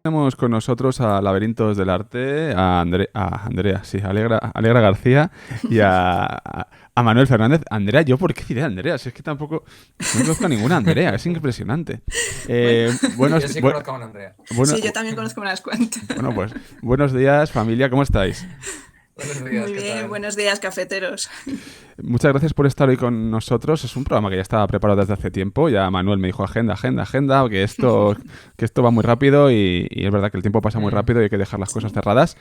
Tenemos con nosotros a Laberintos del Arte, a Andrea, sí, Alegra García y a Manuel Fernández. Andrea, ¿yo por qué diré Andrea? Si es que tampoco no conozco a ninguna Andrea, es impresionante. Bueno, Buenos, Yo sí conozco a una Andrea. bueno, sí, yo también conozco unas cuantas. bueno, pues buenos días, familia, ¿cómo estáis? Buenos días, Muy ¿qué bien, tal? buenos días, cafeteros. Muchas gracias por estar hoy con nosotros. Es un programa que ya estaba preparado desde hace tiempo. Ya Manuel me dijo agenda, que esto va muy rápido y es verdad que el tiempo pasa muy Mm, rápido y hay que dejar las cosas Sí, cerradas.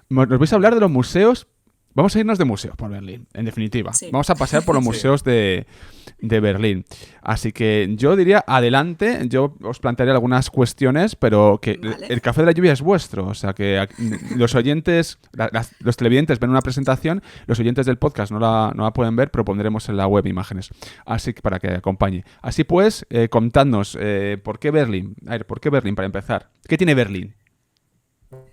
Nos vais a hablar de los museos. Vamos a irnos de museos por Berlín, en definitiva. sí. Vamos a pasear por los sí. museos de Berlín. Así que yo diría, adelante, yo os plantearé algunas cuestiones, pero que Vale. el café de la lluvia es vuestro. O sea, que los oyentes, los televidentes ven una presentación, los oyentes del podcast no la pueden ver, pero pondremos en la web imágenes. Así que para que acompañe. Así pues, contadnos, ¿por qué Berlín? A ver, ¿por qué Berlín para empezar? ¿Qué tiene Berlín?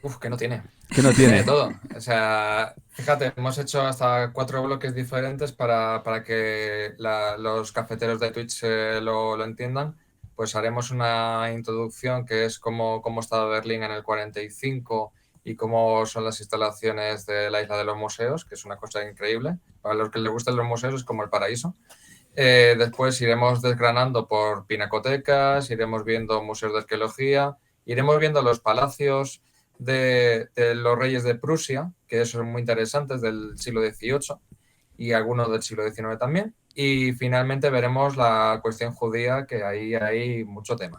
Uf, que no tiene. ¿Qué no Tiene de tiene? todo. O sea, fíjate, hemos hecho hasta 4 bloques diferentes para que los cafeteros de Twitch lo entiendan. Pues haremos una introducción que es cómo estaba Berlín en el 45 y cómo son las instalaciones de la Isla de los Museos, que es una cosa increíble. Para los que les gusten los museos es como el paraíso. Después iremos desgranando por pinacotecas, iremos viendo museos de arqueología, iremos viendo los palacios de los reyes de Prusia, que son muy interesantes del siglo XVIII y algunos del siglo XIX también. Y finalmente veremos la cuestión judía, que ahí hay mucho tema.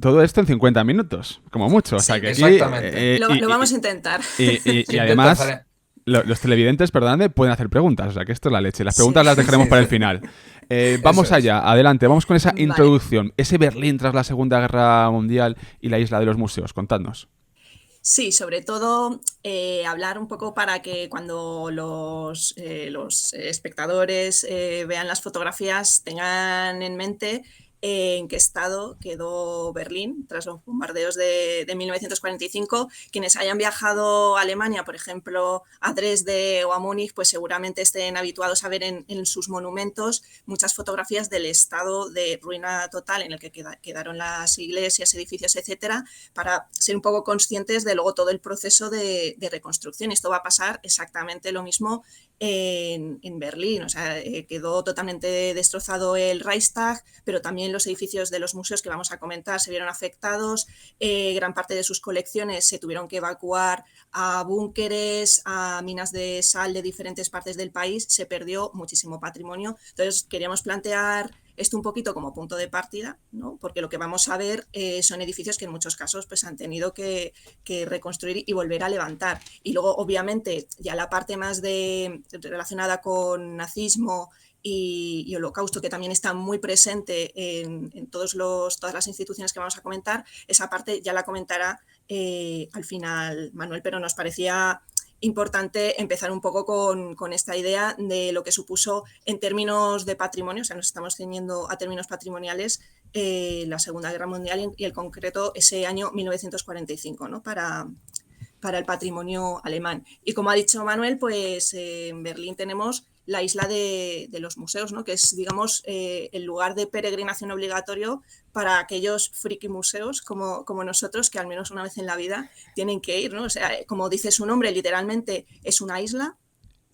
Todo esto en 50 minutos, como mucho. O sea, que Sí, aquí... Exactamente. lo vamos a intentar. Y además, Intentaré. los televidentes, perdóname, pueden hacer preguntas. O sea, que esto es la leche. Las Sí, preguntas las dejaremos Sí, para el sí. final. Eso Vamos es. allá, adelante. Vamos con esa vale. introducción. Ese Berlín tras la Segunda Guerra Mundial y la isla de los museos. Contadnos. Sí, sobre todo hablar un poco para que cuando los espectadores vean las fotografías tengan en mente en qué estado quedó Berlín tras los bombardeos de 1945. Quienes hayan viajado a Alemania, por ejemplo, a Dresde o a Múnich, pues seguramente estén habituados a ver en sus monumentos muchas fotografías del estado de ruina total en el que quedaron las iglesias, edificios, etcétera, para ser un poco conscientes de luego todo el proceso de reconstrucción. Esto va a pasar exactamente lo mismo en Berlín. O sea, quedó totalmente destrozado el Reichstag, pero también los edificios de los museos que vamos a comentar se vieron afectados. Gran parte de sus colecciones se tuvieron que evacuar a búnkeres, a minas de sal de diferentes partes del país. Se perdió muchísimo patrimonio. Entonces, queríamos plantear esto un poquito como punto de partida, ¿no? Porque lo que vamos a ver son edificios que en muchos casos pues, han tenido que reconstruir y volver a levantar. Y luego, obviamente, ya la parte más relacionada con nazismo y holocausto, que también está muy presente en todas las instituciones que vamos a comentar, esa parte ya la comentará al final Manuel, pero nos parecía importante empezar un poco con esta idea de lo que supuso en términos de patrimonio. O sea, nos estamos ciñendo a términos patrimoniales la Segunda Guerra Mundial y en concreto ese año 1945, ¿no? Para el patrimonio alemán. Y como ha dicho Manuel, pues en Berlín tenemos la isla de los museos, ¿no? Que es, digamos, el lugar de peregrinación obligatorio para aquellos friki museos como nosotros, que al menos una vez en la vida tienen que ir, ¿no? O sea, como dice su nombre, literalmente es una isla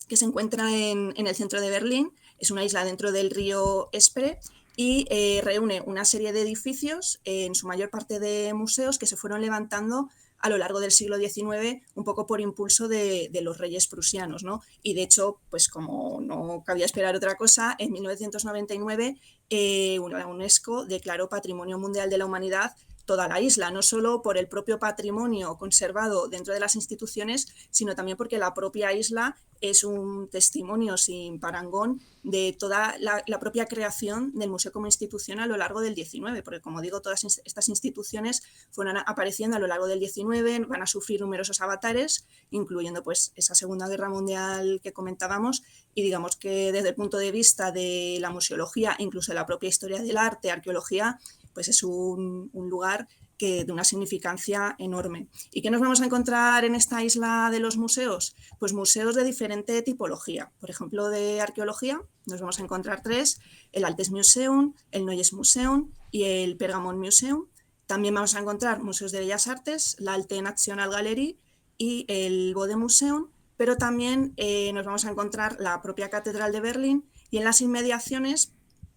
que se encuentra en el centro de Berlín, es una isla dentro del río Spree y reúne una serie de edificios, en su mayor parte de museos, que se fueron levantando a lo largo del siglo XIX, un poco por impulso de los reyes prusianos, ¿no? Y de hecho, pues como no cabía esperar otra cosa, en 1999 la UNESCO declaró Patrimonio Mundial de la Humanidad toda la isla, no solo por el propio patrimonio conservado dentro de las instituciones, sino también porque la propia isla es un testimonio sin parangón de toda la propia creación del museo como institución a lo largo del XIX, porque como digo, todas estas instituciones fueron apareciendo a lo largo del XIX, van a sufrir numerosos avatares, incluyendo pues esa Segunda Guerra Mundial que comentábamos, y digamos que desde el punto de vista de la museología, incluso de la propia historia del arte, arqueología, pues es un lugar de una significancia enorme. ¿Y qué nos vamos a encontrar en esta isla de los museos? Pues museos de diferente tipología. Por ejemplo, de arqueología nos vamos a encontrar tres: el Altes Museum, el Neues Museum y el Pergamon Museum. También vamos a encontrar museos de bellas artes, la Alte National Gallery y el Bode-Museum, pero también nos vamos a encontrar la propia Catedral de Berlín, y en las inmediaciones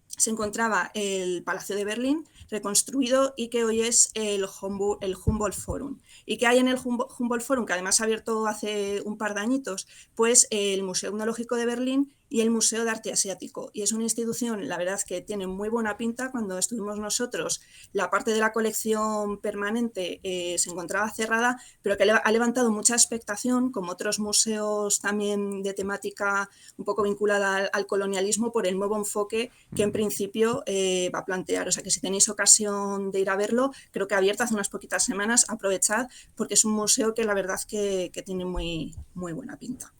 se encontraba el Palacio de Berlín reconstruido y que hoy es el Humboldt Forum. ¿Y que hay en el Humboldt Forum? Que además ha abierto hace un par de añitos, pues el Museo Etnológico de Berlín y el Museo de Arte Asiático. Y es una institución, la verdad, que tiene muy buena pinta. Cuando estuvimos nosotros, la parte de la colección permanente se encontraba cerrada, pero que ha levantado mucha expectación, como otros museos también de temática un poco vinculada al colonialismo, por el nuevo enfoque que en principio va a plantear. O sea que si tenéis ocasión de ir a verlo, creo que ha abierto hace unas poquitas semanas, aprovechad, porque es un museo que la verdad que tiene muy, muy buena pinta.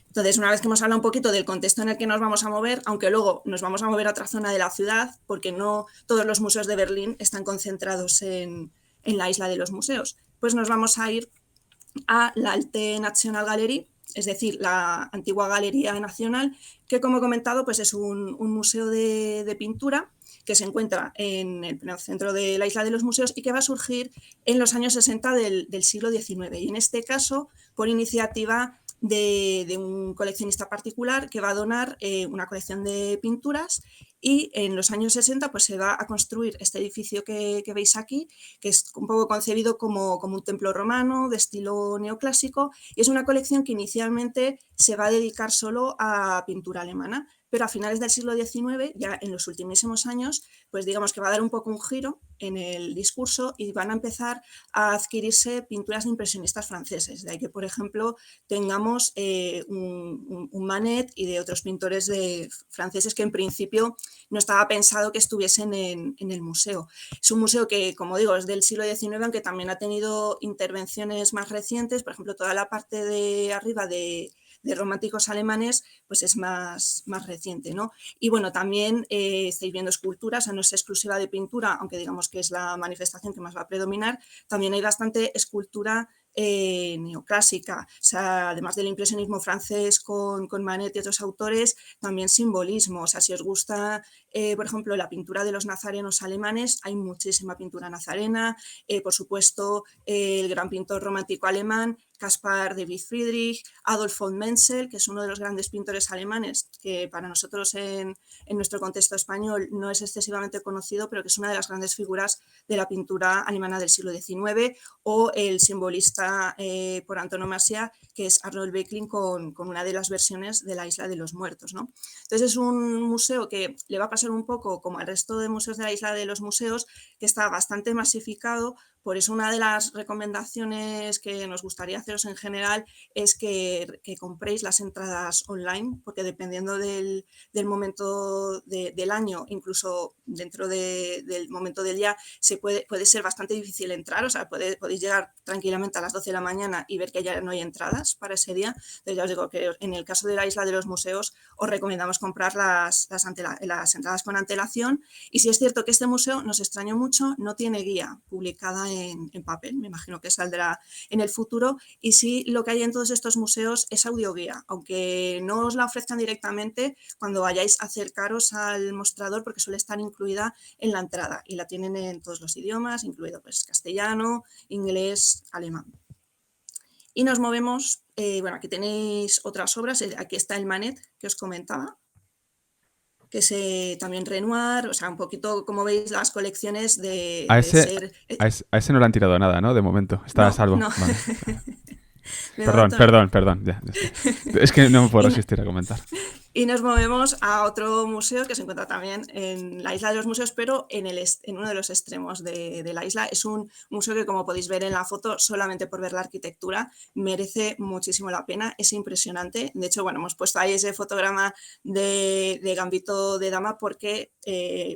Entonces, una vez que hemos hablado un poquito del contexto en el que nos vamos a mover, aunque luego nos vamos a mover a otra zona de la ciudad, porque no todos los museos de Berlín están concentrados en la isla de los museos, pues nos vamos a ir a la Alte National Gallery, es decir, la antigua Galería Nacional, que, como he comentado, pues es un museo de pintura que se encuentra en el centro de la isla de los museos y que va a surgir en los años 60 del siglo XIX. Y en este caso, por iniciativa de un coleccionista particular que va a donar una colección de pinturas, y en los años 60 pues se va a construir este edificio que veis aquí, que es un poco concebido como un templo romano de estilo neoclásico, y es una colección que inicialmente se va a dedicar solo a pintura alemana, pero a finales del siglo XIX, ya en los ultimísimos años, pues digamos que va a dar un poco un giro en el discurso y van a empezar a adquirirse pinturas de impresionistas franceses. De ahí que, por ejemplo, tengamos un Manet y de otros pintores franceses que en principio no estaba pensado que estuviesen en el museo. Es un museo que, como digo, es del siglo XIX, aunque también ha tenido intervenciones más recientes. Por ejemplo, toda la parte de arriba de románticos alemanes, pues es más reciente, ¿no? Y bueno, también estáis viendo esculturas, o sea, no es exclusiva de pintura, aunque digamos que es la manifestación que más va a predominar. También hay bastante escultura neoclásica, o sea, además del impresionismo francés con Manet y otros autores, también simbolismo. O sea, si os gusta, por ejemplo, la pintura de los nazarenos alemanes, hay muchísima pintura nazarena, por supuesto, el gran pintor romántico alemán Caspar David Friedrich, Adolf von Menzel, que es uno de los grandes pintores alemanes, que para nosotros en nuestro contexto español no es excesivamente conocido, pero que es una de las grandes figuras de la pintura alemana del siglo XIX, o el simbolista por antonomasia, que es Arnold Böcklin, con una de las versiones de la Isla de los Muertos, ¿no? Entonces es un museo que le va a pasar un poco como al resto de museos de la Isla de los Museos, que está bastante masificado. Por eso una de las recomendaciones que nos gustaría haceros en general es que compréis las entradas online, porque dependiendo del momento del año, incluso dentro del momento del día, puede ser bastante difícil entrar. O sea, podéis llegar tranquilamente a las 12 de la mañana y ver que ya no hay entradas para ese día. Entonces ya os digo que en el caso de la Isla de los Museos os recomendamos comprar las entradas con antelación. Y sí es cierto que este museo, nos extrañó mucho, no tiene guía publicada en papel, me imagino que saldrá en el futuro, y sí, lo que hay en todos estos museos es audioguía, aunque no os la ofrezcan directamente cuando vayáis a acercaros al mostrador, porque suele estar incluida en la entrada y la tienen en todos los idiomas, incluido pues castellano, inglés, alemán. Y nos movemos, bueno, aquí tenéis otras obras, aquí está el Manet que os comentaba, que es también Renoir, o sea, un poquito, como veis, las colecciones de ser... A ese no le han tirado nada, ¿no? De momento, está a salvo. No. Vale. Perdón. Ya. Es que no me puedo resistir a comentar. Y nos movemos a otro museo que se encuentra también en la Isla de los Museos, pero en uno de los extremos de la isla. Es un museo que, como podéis ver en la foto, solamente por ver la arquitectura merece muchísimo la pena. Es impresionante. De hecho, bueno, hemos puesto ahí ese fotograma de Gambito de Dama porque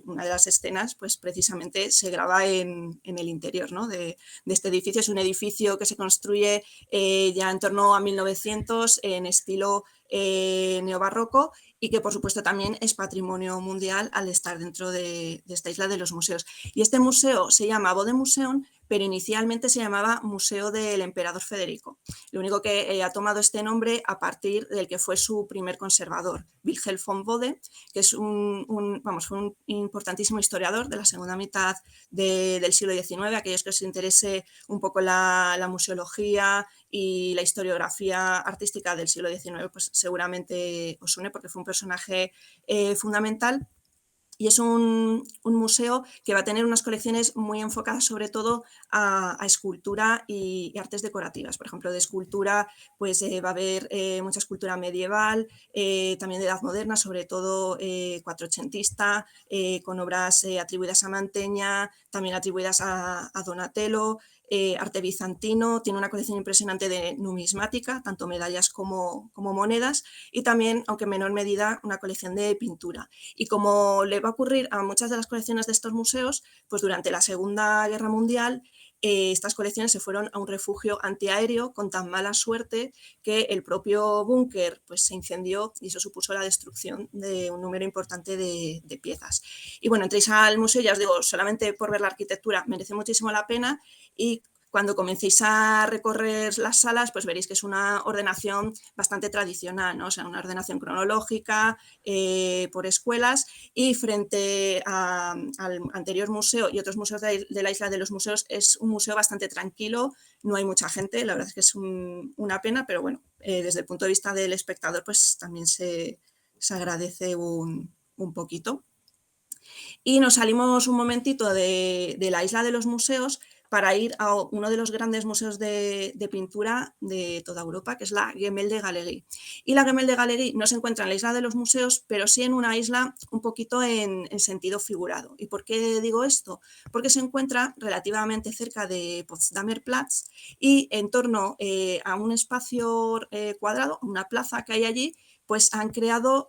una de las escenas, pues precisamente se graba en el interior, ¿no? de este edificio. Es un edificio que se construye ya en torno a 1900 en estilo neobarroco, y que por supuesto también es patrimonio mundial al estar dentro de esta Isla de los Museos. Y este museo se llama Bode-Museum, pero inicialmente se llamaba Museo del Emperador Federico. Lo único que ha tomado este nombre a partir del que fue su primer conservador, Wilhelm von Bode, que es fue un importantísimo historiador de la segunda mitad del siglo XIX. Aquellos que os interese un poco la museología y la historiografía artística del siglo XIX, pues seguramente os une, porque fue un personaje fundamental. Y es un museo que va a tener unas colecciones muy enfocadas sobre todo a escultura y artes decorativas. Por ejemplo, de escultura pues va a haber mucha escultura medieval, también de edad moderna, sobre todo cuatrocentista, con obras atribuidas a Mantegna, también atribuidas a Donatello, arte bizantino. Tiene una colección impresionante de numismática, tanto medallas como monedas, y también, aunque en menor medida, una colección de pintura. Y como le va a ocurrir a muchas de las colecciones de estos museos, pues durante la Segunda Guerra Mundial estas colecciones se fueron a un refugio antiaéreo con tan mala suerte que el propio búnker pues, se incendió, y eso supuso la destrucción de un número importante de piezas. Y bueno, entréis al museo, ya os digo, solamente por ver la arquitectura merece muchísimo la pena, y cuando comencéis a recorrer las salas, pues veréis que es una ordenación bastante tradicional, ¿no? O sea, una ordenación cronológica por escuelas, y frente al anterior museo y otros museos de la Isla de los Museos, es un museo bastante tranquilo, no hay mucha gente, la verdad es que es una pena, pero bueno, desde el punto de vista del espectador, pues también se agradece un poquito. Y nos salimos un momentito de la Isla de los Museos para ir a uno de los grandes museos de pintura de toda Europa, que es la Gemäldegalerie. Y la Gemäldegalerie no se encuentra en la Isla de los Museos, pero sí en una isla un poquito en sentido figurado. ¿Y por qué digo esto? Porque se encuentra relativamente cerca de Potsdamer Platz, y en torno a un espacio cuadrado, una plaza que hay allí, pues han creado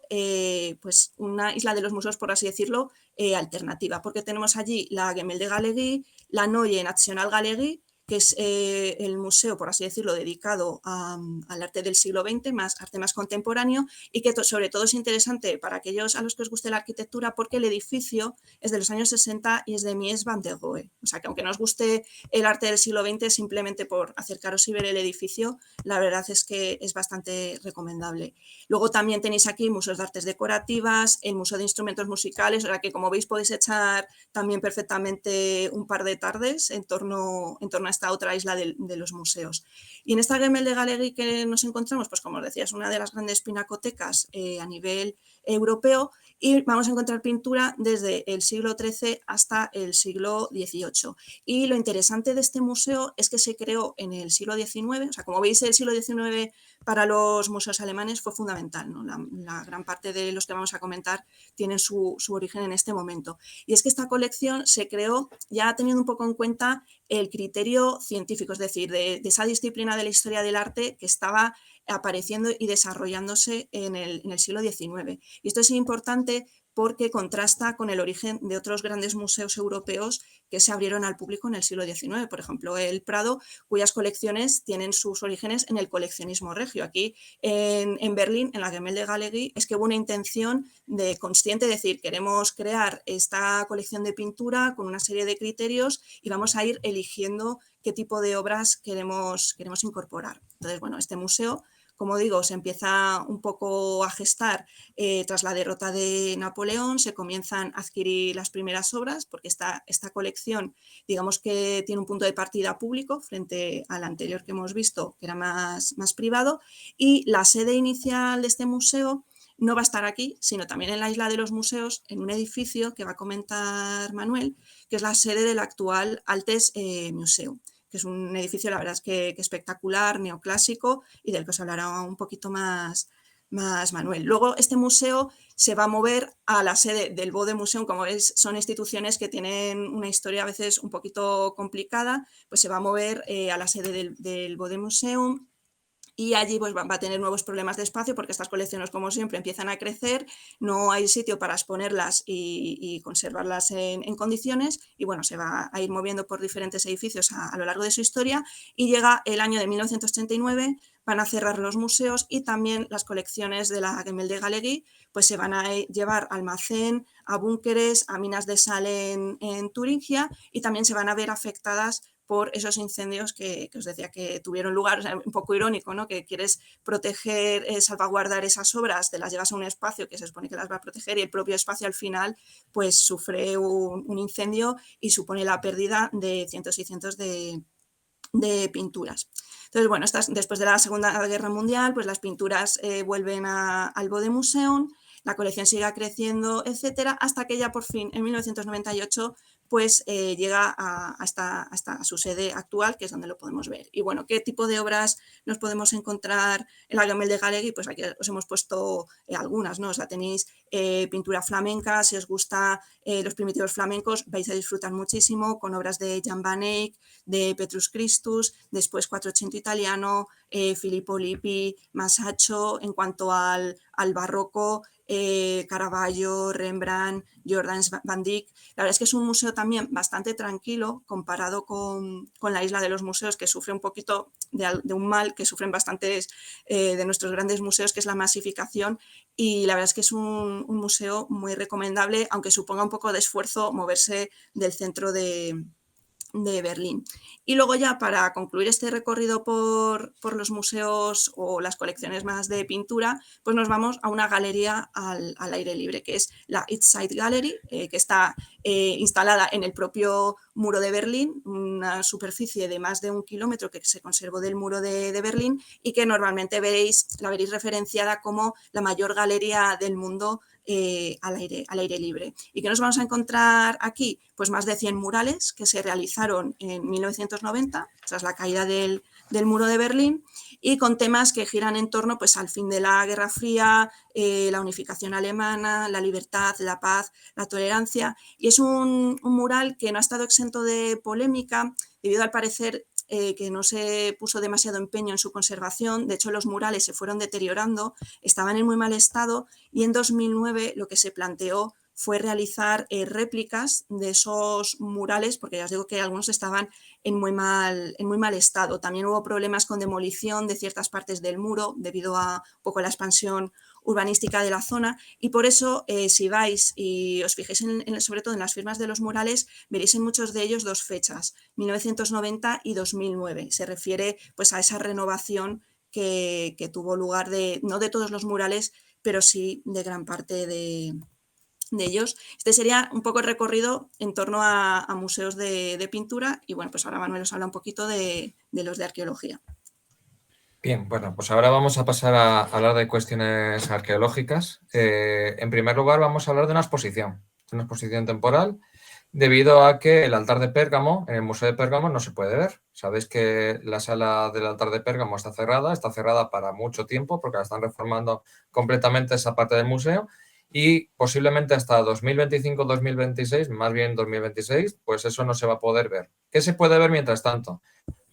pues una Isla de los Museos, por así decirlo, alternativa, porque tenemos allí la Gemäldegalerie, la Neue Nationalgalerie, que es el museo, por así decirlo, dedicado al arte del siglo XX, arte más contemporáneo, y que sobre todo es interesante para aquellos a los que os guste la arquitectura, porque el edificio es de los años 60 y es de Mies van der Rohe. O sea que aunque no os guste el arte del siglo XX, simplemente por acercaros y ver el edificio, la verdad es que es bastante recomendable. Luego también tenéis aquí museos de artes decorativas, el Museo de Instrumentos Musicales, o sea que, como veis, podéis echar también perfectamente un par de tardes en torno a esta otra isla de los museos. Y en esta Gemäldegalerie que nos encontramos, pues como os decía, es una de las grandes pinacotecas a nivel europeo, y vamos a encontrar pintura desde el siglo XIII hasta el siglo XVIII. Y lo interesante de este museo es que se creó en el siglo XIX, o sea, como veis, el siglo XIX para los museos alemanes fue fundamental, ¿no? La gran parte de los que vamos a comentar tienen su origen en este momento. Y es que esta colección se creó ya teniendo un poco en cuenta el criterio científico, es decir, de esa disciplina de la historia del arte que estaba apareciendo y desarrollándose en el siglo XIX. Y esto es importante porque contrasta con el origen de otros grandes museos europeos que se abrieron al público en el siglo XIX. Por ejemplo, el Prado, cuyas colecciones tienen sus orígenes en el coleccionismo regio. Aquí en Berlín, en la Gemäldegalerie, es que hubo una intención consciente de decir: queremos crear esta colección de pintura con una serie de criterios y vamos a ir eligiendo qué tipo de obras queremos incorporar. Entonces, bueno, este museo, como digo, se empieza un poco a gestar tras la derrota de Napoleón. Se comienzan a adquirir las primeras obras, porque esta colección, digamos que tiene un punto de partida público frente al anterior que hemos visto, que era más privado, y la sede inicial de este museo no va a estar aquí, sino también en la Isla de los Museos, en un edificio que va a comentar Manuel, que es la sede del actual Altes Museum, que es un edificio, la verdad es que espectacular, neoclásico, y del que os hablará un poquito más Manuel. Luego este museo se va a mover a la sede del Bode Museum. Como veis, son instituciones que tienen una historia a veces un poquito complicada, pues se va a mover a la sede del Bode Museum. Y allí pues, va a tener nuevos problemas de espacio, porque estas colecciones, como siempre, empiezan a crecer, no hay sitio para exponerlas y conservarlas en condiciones, y bueno, se va a ir moviendo por diferentes edificios a lo largo de su historia, y llega el año de 1939, van a cerrar los museos, y también las colecciones de la Gemäldegalerie pues se van a llevar a almacén, a búnkeres, a minas de sal en Turingia, y también se van a ver afectadas por esos incendios que os decía que tuvieron lugar. O sea, un poco irónico, ¿no? Que quieres proteger, salvaguardar esas obras, te las llevas a un espacio que se supone que las va a proteger y el propio espacio al final pues sufre un incendio y supone la pérdida de cientos y cientos de pinturas. Entonces, bueno, después de la Segunda Guerra Mundial, pues las pinturas vuelven al Bode-Museum, la colección sigue creciendo, etcétera, hasta que ya por fin, en 1998, pues llega hasta su sede actual, que es donde lo podemos ver. Y bueno, ¿qué tipo de obras nos podemos encontrar en la Gemäldegalerie Gallery? Pues aquí os hemos puesto algunas, ¿no? O sea, tenéis pintura flamenca, si os gusta los primitivos flamencos, vais a disfrutar muchísimo con obras de Jan van Eyck, de Petrus Christus, después Quattrocento italiano, Filippo Lippi, Masaccio. En cuanto al barroco, Caravaggio, Rembrandt, Jordaens van Dyck. La verdad es que es un museo también bastante tranquilo comparado con la isla de los museos, que sufre un poquito de un mal que sufren bastantes de nuestros grandes museos, que es la masificación, y la verdad es que es un museo muy recomendable, aunque suponga un poco de esfuerzo moverse del centro de Berlín. Y luego ya para concluir este recorrido por los museos o las colecciones más de pintura, pues nos vamos a una galería al aire libre, que es la East Side Gallery, que está instalada en el propio muro de Berlín, una superficie de más de 1 kilómetro que se conservó del muro de Berlín y que normalmente la veréis referenciada como la mayor galería del mundo al aire libre. ¿Y qué nos vamos a encontrar aquí? Pues más de 100 murales que se realizaron en 1990, tras la caída del muro de Berlín, y con temas que giran en torno pues, al fin de la Guerra Fría, la unificación alemana, la libertad, la paz, la tolerancia. Y es un mural que no ha estado exento de polémica, debido al parecer que no se puso demasiado empeño en su conservación. De hecho, los murales se fueron deteriorando, estaban en muy mal estado, y en 2009 lo que se planteó fue realizar réplicas de esos murales, porque ya os digo que algunos estaban en muy mal estado. También hubo problemas con demolición de ciertas partes del muro debido a un poco la expansión urbanística de la zona, y por eso si vais y os fijáis sobre todo en las firmas de los murales, veréis en muchos de ellos 2 fechas, 1990 y 2009. Se refiere pues a esa renovación que tuvo lugar, no de todos los murales, pero sí de gran parte de ellos. Este sería un poco el recorrido en torno a museos de pintura, y bueno, pues ahora Manuel os habla un poquito de los de arqueología. Bien, bueno, pues ahora vamos a pasar a hablar de cuestiones arqueológicas. En primer lugar, vamos a hablar de una exposición temporal, debido a que el altar de Pérgamo, en el Museo de Pérgamo, no se puede ver. Sabéis que la sala del altar de Pérgamo está cerrada para mucho tiempo, porque la están reformando completamente esa parte del museo, y posiblemente hasta 2025-2026, más bien 2026, pues eso no se va a poder ver. ¿Qué se puede ver mientras tanto?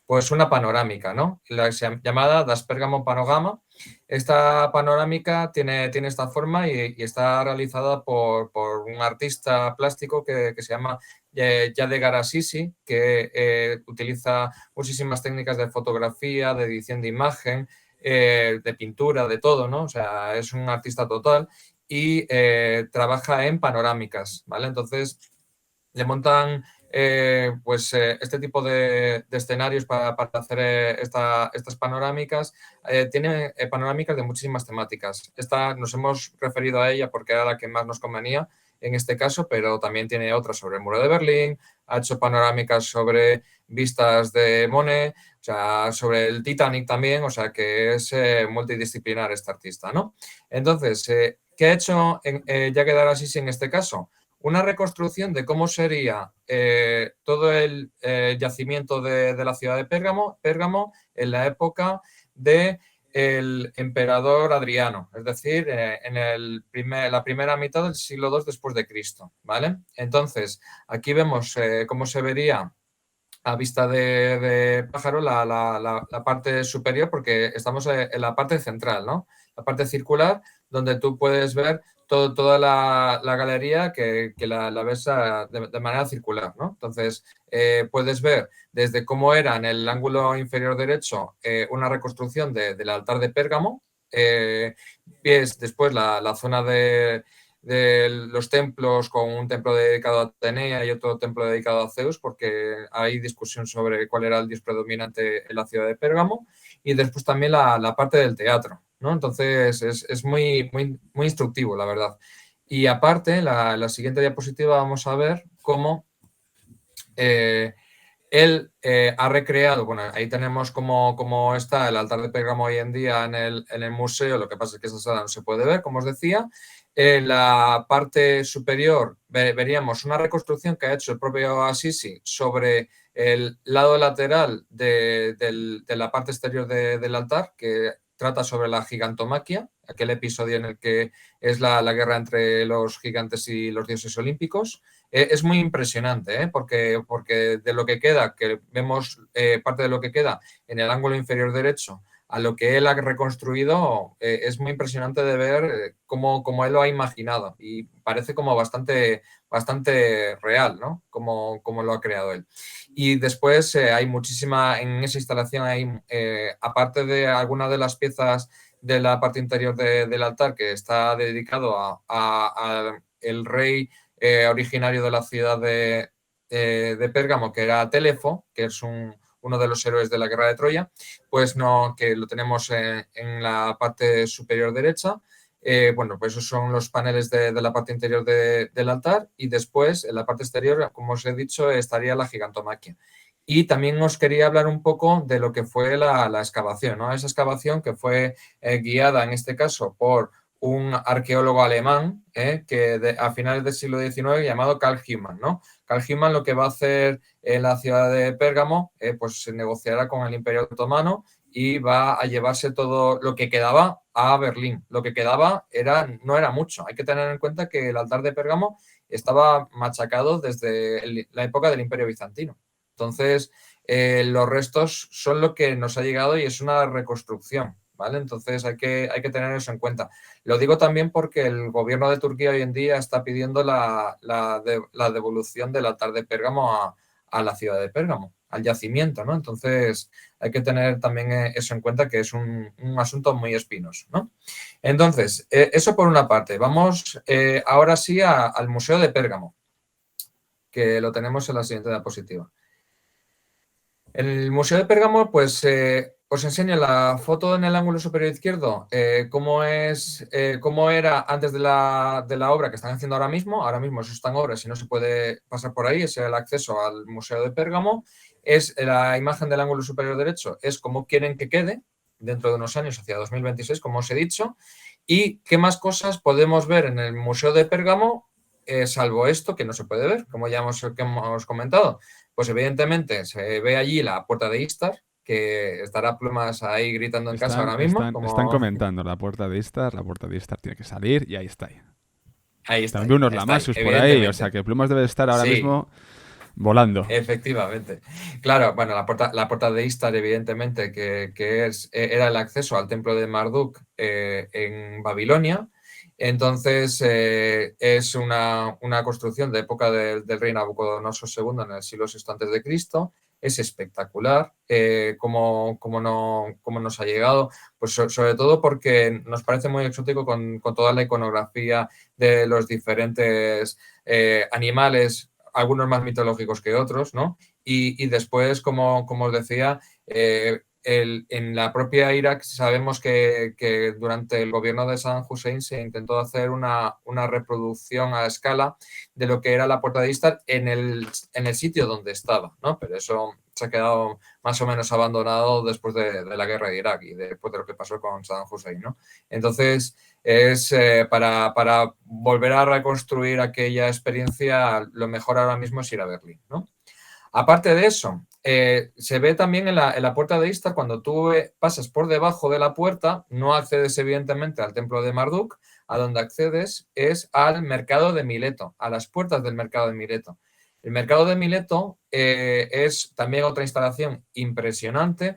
Pues una panorámica, ¿no? La llamada Das Pergamon Panorama. Esta panorámica tiene esta forma y está realizada por un artista plástico que se llama Yadigar Assisi, que utiliza muchísimas técnicas de fotografía, de edición de imagen, de pintura, de todo, ¿no? O sea, es un artista total y trabaja en panorámicas, ¿vale? Entonces, le montan este tipo de escenarios para hacer estas panorámicas. Tiene panorámicas de muchísimas temáticas. Esta nos hemos referido a ella porque era la que más nos convenía en este caso, pero también tiene otras sobre el muro de Berlín, ha hecho panorámicas sobre vistas de Monet, o sea, sobre el Titanic también, o sea, que es multidisciplinar este artista, ¿no? Entonces, ¿qué ha hecho Yadigar Assisi en este caso? Una reconstrucción de cómo sería todo el yacimiento de la ciudad de Pérgamo en la época del emperador Adriano, es decir, en la primera mitad del siglo II después de Cristo, ¿vale? Entonces, aquí vemos cómo se vería a vista de pájaro la parte superior, porque estamos en la parte central, ¿no? La parte circular, donde tú puedes ver toda la galería que la ves de manera circular, ¿no? Entonces, puedes ver desde cómo era en el ángulo inferior derecho una reconstrucción del altar de Pérgamo, ves después la zona de los templos, con un templo dedicado a Atenea y otro templo dedicado a Zeus, porque hay discusión sobre cuál era el dios predominante en la ciudad de Pérgamo, y después también la parte del teatro, ¿no? Entonces es muy, muy, muy instructivo, la verdad. Y aparte, la siguiente diapositiva vamos a ver cómo él ha recreado, bueno, ahí tenemos cómo está el altar de Pérgamo hoy en día en el museo, lo que pasa es que esa sala no se puede ver, como os decía. En la parte superior veríamos una reconstrucción que ha hecho el propio Assisi sobre el lado lateral de la parte exterior del altar, que trata sobre la gigantomaquia, aquel episodio en el que es la guerra entre los gigantes y los dioses olímpicos. Es muy impresionante, porque de lo que queda, que vemos parte de lo que queda en el ángulo inferior derecho, a lo que él ha reconstruido, es muy impresionante de ver cómo él lo ha imaginado y parece como bastante real, ¿no? Como lo ha creado él. Y después hay muchísima, en esa instalación hay, aparte de algunas de las piezas de la parte interior del altar que está dedicado a el rey originario de la ciudad de Pérgamo, que era Telefo, que es uno de los héroes de la guerra de Troya, pues no, que lo tenemos en la parte superior derecha. Bueno, pues esos son los paneles de la parte interior del altar, y después en la parte exterior, como os he dicho, estaría la gigantomaquia. Y también os quería hablar un poco de lo que fue la excavación, ¿no? Esa excavación que fue guiada en este caso por un arqueólogo alemán que a finales del siglo XIX llamado Karl Humann, ¿no? Karl Humann lo que va a hacer en la ciudad de Pérgamo, pues se negociará con el Imperio Otomano y va a llevarse todo lo que quedaba a Berlín. Lo que quedaba no era mucho. Hay que tener en cuenta que el altar de Pérgamo estaba machacado desde la época del Imperio Bizantino. Entonces, los restos son lo que nos ha llegado y es una reconstrucción, ¿vale? Entonces hay que tener eso en cuenta. Lo digo también porque el gobierno de Turquía hoy en día está pidiendo la devolución del altar de Pérgamo a la ciudad de Pérgamo, al yacimiento, ¿no? Entonces hay que tener también eso en cuenta, que es un asunto muy espinoso, ¿no? Entonces, eso por una parte. Vamos ahora sí al Museo de Pérgamo, que lo tenemos en la siguiente diapositiva. En el Museo de Pérgamo, pues os enseño la foto en el ángulo superior izquierdo, cómo era antes de la obra que están haciendo ahora mismo. Ahora mismo eso está en obras y no se puede pasar por ahí, es el acceso al Museo de Pérgamo. Es la imagen del ángulo superior derecho, es cómo quieren que quede dentro de unos años, hacia 2026, como os he dicho. ¿Y qué más cosas podemos ver en el Museo de Pérgamo, salvo esto que no se puede ver, como ya hemos comentado? Pues evidentemente se ve allí la puerta de Istar, que estará Plumas ahí gritando en casa ahora mismo. Están comentando la puerta de Istar tiene que salir y ahí está. Ahí está. También veo unos Lamasus por ahí, o sea que Plumas debe estar ahora mismo volando. Efectivamente. Claro, bueno, la puerta de Istar, evidentemente, que era el acceso al templo de Marduk en Babilonia. Entonces, es una construcción de época del rey Nabucodonosor II en el siglo VI a.C. Es espectacular cómo nos ha llegado, pues sobre todo porque nos parece muy exótico con toda la iconografía de los diferentes animales, algunos más mitológicos que otros, ¿no? Y después, como os decía, en la propia Irak sabemos que durante el gobierno de Saddam Hussein se intentó hacer una reproducción a escala de lo que era la puerta de Istar en el sitio donde estaba, ¿no? Pero eso se ha quedado más o menos abandonado después de la guerra de Irak y después de lo que pasó con Saddam Hussein, ¿no? Entonces, es para volver a reconstruir aquella experiencia, lo mejor ahora mismo es ir a Berlín, ¿no? Aparte de eso, se ve también en la puerta de Istar, cuando tú pasas por debajo de la puerta, no accedes evidentemente al templo de Marduk, a donde accedes es al mercado de Mileto, a las puertas del mercado de Mileto. El mercado de Mileto es también otra instalación impresionante.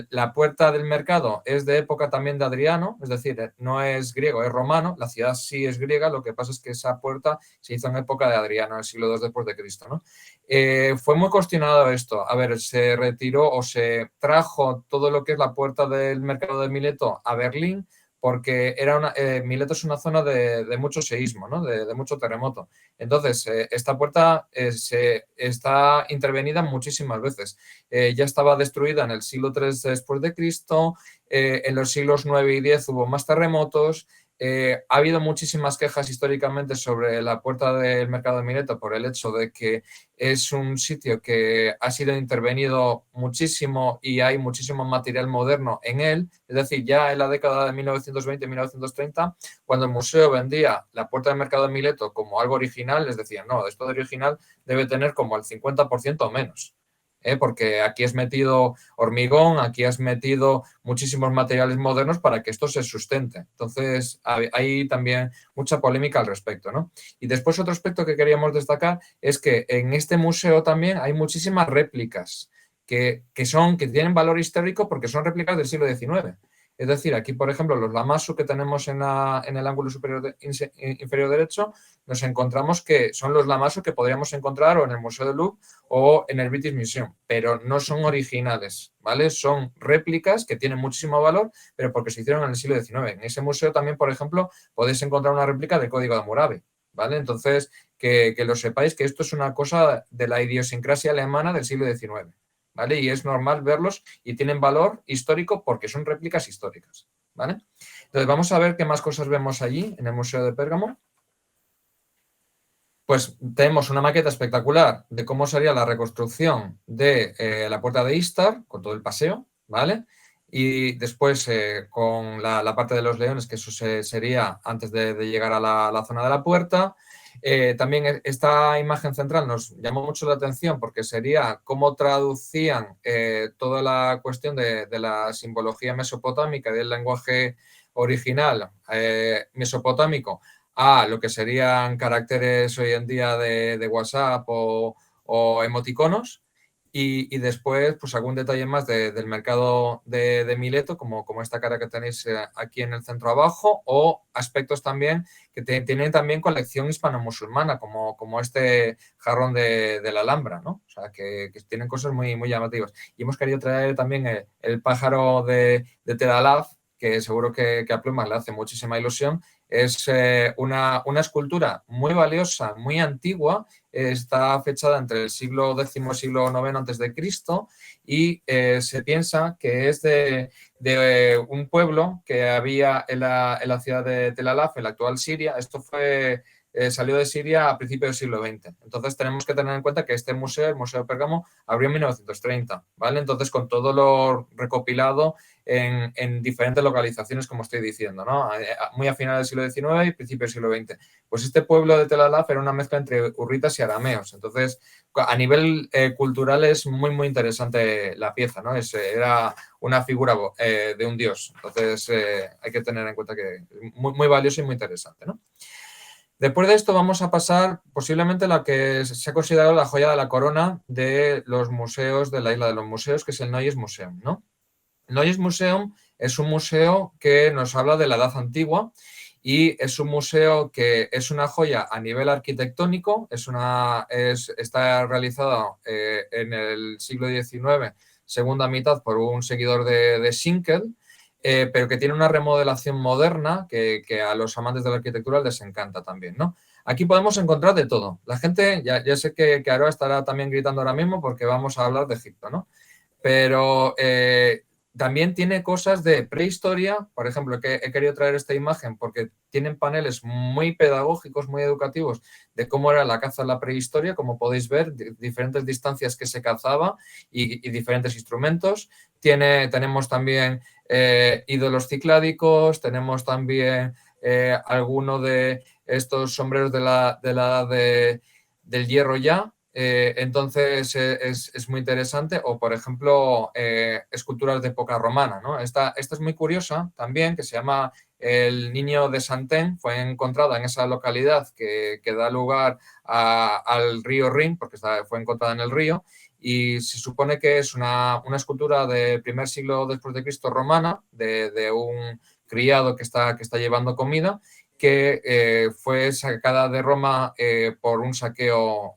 La puerta del mercado es de época también de Adriano, es decir, no es griego, es romano. La ciudad sí es griega, lo que pasa es que esa puerta se hizo en época de Adriano, en el siglo II después de Cristo, ¿no? Fue muy cuestionado esto. A ver, se retiró o se trajo todo lo que es la puerta del mercado de Mileto a Berlín, porque Mileto es una zona de mucho seísmo, ¿no? De mucho terremoto. Entonces, esta puerta está intervenida muchísimas veces. Ya estaba destruida en el siglo III después de Cristo, en los siglos IX y X hubo más terremotos. Ha habido muchísimas quejas históricamente sobre la puerta del mercado de Mileto por el hecho de que es un sitio que ha sido intervenido muchísimo y hay muchísimo material moderno en él. Es decir, ya en la década de 1920-1930, cuando el museo vendía la puerta del mercado de Mileto como algo original, les decían, no, esto de original debe tener como el 50% o menos. Porque aquí has metido hormigón, aquí has metido muchísimos materiales modernos para que esto se sustente. Entonces, hay también mucha polémica al respecto, ¿no? Y después otro aspecto que queríamos destacar es que en este museo también hay muchísimas réplicas que tienen valor histórico porque son réplicas del siglo XIX. Es decir, aquí, por ejemplo, los Lamassu que tenemos en el ángulo inferior derecho, nos encontramos que son los Lamassu que podríamos encontrar o en el Museo del Louvre o en el British Museum, pero no son originales, ¿vale? Son réplicas que tienen muchísimo valor, pero porque se hicieron en el siglo XIX. En ese museo también, por ejemplo, podéis encontrar una réplica del Código de Hammurabi, ¿vale? Entonces, que lo sepáis que esto es una cosa de la idiosincrasia alemana del siglo XIX. ¿Vale? Y es normal verlos y tienen valor histórico porque son réplicas históricas, ¿vale? Entonces, vamos a ver qué más cosas vemos allí en el Museo de Pérgamo. Pues tenemos una maqueta espectacular de cómo sería la reconstrucción de la puerta de Istar, con todo el paseo, ¿vale? Y después con la parte de los leones, que eso sería antes de llegar a la zona de la puerta. También esta imagen central nos llamó mucho la atención porque sería cómo traducían toda la cuestión de la simbología mesopotámica y del lenguaje original mesopotámico a lo que serían caracteres hoy en día de WhatsApp o emoticonos. Y después, pues algún detalle más del mercado de Mileto, como esta cara que tenéis aquí en el centro abajo, o aspectos también que tienen también colección hispano-musulmana, como este jarrón de la Alhambra, ¿no? O sea, que tienen cosas muy, muy llamativas. Y hemos querido traer también el pájaro de Tel Alaf, que seguro que a Plumas le hace muchísima ilusión. Es una escultura muy valiosa, muy antigua, está fechada entre el siglo X y siglo IX antes de Cristo y se piensa que es de un pueblo que había en la ciudad de Tel Alaf, en la actual Siria. Esto salió de Siria a principios del siglo XX. Entonces tenemos que tener en cuenta que este museo, el Museo de Pérgamo, abrió en 1930, ¿vale? Entonces con todo lo recopilado en diferentes localizaciones, como estoy diciendo, ¿no? Muy a finales del siglo XIX y principios del siglo XX. Pues este pueblo de Tel Alaf era una mezcla entre hurritas y arameos. Entonces, a nivel cultural es muy, muy interesante la pieza, ¿no? Era una figura de un dios. Entonces, hay que tener en cuenta que es muy, muy valioso y muy interesante, ¿no? Después de esto vamos a pasar posiblemente a la que se ha considerado la joya de la corona de los museos de la Isla de los Museos, que es el Neues Museum, ¿no? El Neues Museum es un museo que nos habla de la Edad Antigua y es un museo que es una joya a nivel arquitectónico, está realizado en el siglo XIX, segunda mitad, por un seguidor de Schinkel, pero que tiene una remodelación moderna que a los amantes de la arquitectura les encanta también, ¿no? Aquí podemos encontrar de todo. La gente, ya sé que Aroa estará también gritando ahora mismo porque vamos a hablar de Egipto, ¿no? Pero también tiene cosas de prehistoria. Por ejemplo, que he querido traer esta imagen porque tienen paneles muy pedagógicos, muy educativos de cómo era la caza en la prehistoria, como podéis ver, diferentes distancias que se cazaba y diferentes instrumentos. Tenemos también ídolos cicládicos, tenemos también alguno de estos sombreros de la edad del hierro ya. Entonces es muy interesante. O, por ejemplo, esculturas de época romana, ¿no? Esta es muy curiosa también, que se llama el Niño de Santén. Fue encontrada en esa localidad que da lugar al río Rin, porque fue encontrada en el río, y se supone que es una escultura del primer siglo después de Cristo romana, de un criado que está llevando comida, que fue sacada de Roma por un saqueo